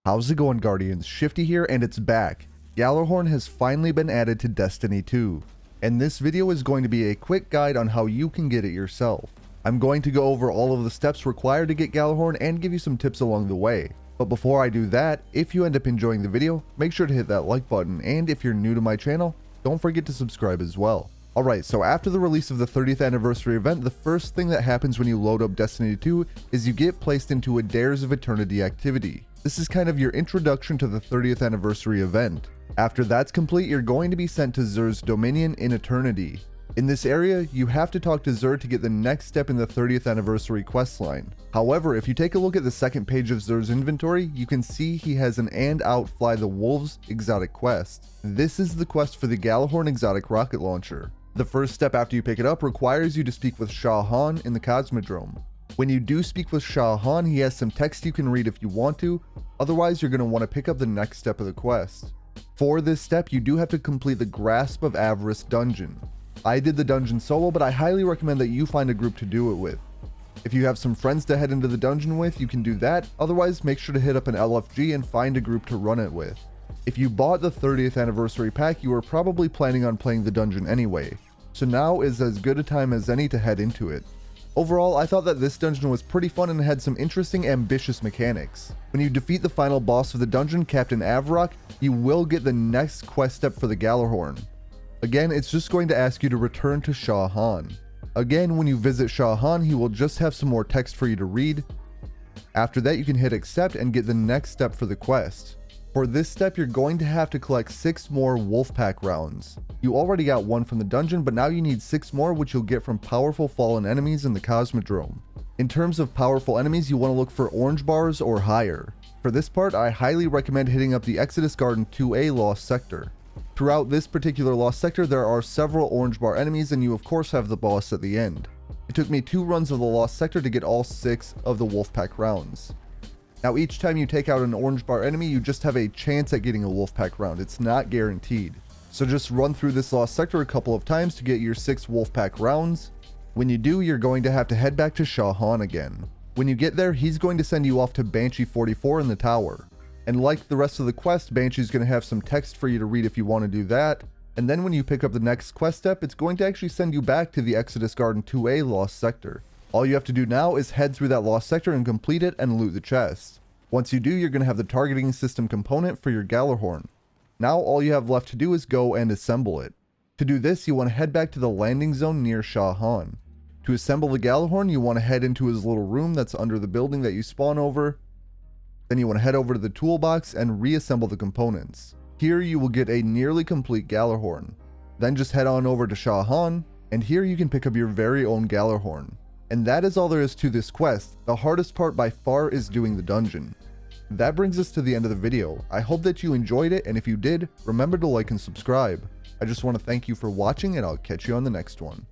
How's it going, Guardians? Shifty here, and it's back. Gjallarhorn has finally been added to Destiny 2, and this video is going to be a quick guide on how you can get it yourself. I'm going to go over all of the steps required to get Gjallarhorn and give you some tips along the way. But before I do that, if you end up enjoying the video, make sure to hit that like button, and if you're new to my channel, don't forget to subscribe as well. Alright, so after the release of the 30th anniversary event, the first thing that happens when you load up Destiny 2 is you get placed into a Dares of Eternity activity. This is kind of your introduction to the 30th anniversary event. After that's complete, you're going to be sent to Xur's Dominion in Eternity. In this area, you have to talk to Xur to get the next step in the 30th anniversary questline. However, if you take a look at the second page of Xur's inventory, you can see he has an "and out fly the wolves" exotic quest. This is the quest for the Gjallarhorn Exotic Rocket Launcher. The first step after you pick it up requires you to speak with Gjallarhorn in the Cosmodrome. When you do speak with Gjallarhorn, he has some text you can read if you want to, otherwise you're going to want to pick up the next step of the quest. For this step, you do have to complete the Grasp of Avarice dungeon. I did the dungeon solo, but I highly recommend that you find a group to do it with. If you have some friends to head into the dungeon with, you can do that, otherwise make sure to hit up an LFG and find a group to run it with. If you bought the 30th anniversary pack, you were probably planning on playing the dungeon anyway, so now is as good a time as any to head into it. Overall, I thought that this dungeon was pretty fun and had some interesting, ambitious mechanics. When you defeat the final boss of the dungeon, Captain Avarok, you will get the next quest step for the Gjallarhorn. Again, it's just going to ask you to return to Gjallarhorn. Again, when you visit Gjallarhorn, he will just have some more text for you to read. After that, you can hit accept and get the next step for the quest. For this step, you're going to have to collect 6 more Wolfpack rounds. You already got 1 from the dungeon, but now you need 6 more, which you'll get from powerful fallen enemies in the Cosmodrome. In terms of powerful enemies, you want to look for orange bars or higher. For this part, I highly recommend hitting up the Exodus Garden 2A Lost Sector. Throughout this particular Lost Sector, there are several orange bar enemies, and you of course have the boss at the end. It took me 2 runs of the Lost Sector to get all 6 of the Wolfpack rounds. Now each time you take out an orange bar enemy, you just have a chance at getting a Wolfpack round. It's not guaranteed. So just run through this Lost Sector a couple of times to get your 6 Wolfpack rounds. When you do, you're going to have to head back to Gjallarhorn again. When you get there, he's going to send you off to Banshee 44 in the tower. And like the rest of the quest, Banshee's going to have some text for you to read if you want to do that. And then when you pick up the next quest step, it's going to actually send you back to the Exodus Garden 2A Lost Sector. All you have to do now is head through that Lost Sector and complete it and loot the chest. Once you do, you're going to have the targeting system component for your Gjallarhorn. Now all you have left to do is go and assemble it. To do this, you want to head back to the landing zone near Gjallarhorn. To assemble the Gjallarhorn, you want to head into his little room that's under the building that you spawn over. Then you want to head over to the toolbox and reassemble the components. Here you will get a nearly complete Gjallarhorn. Then just head on over to Gjallarhorn, and here you can pick up your very own Gjallarhorn. And that is all there is to this quest. The hardest part by far is doing the dungeon. That brings us to the end of the video. I hope that you enjoyed it, and if you did, remember to like and subscribe. I just want to thank you for watching, and I'll catch you on the next one.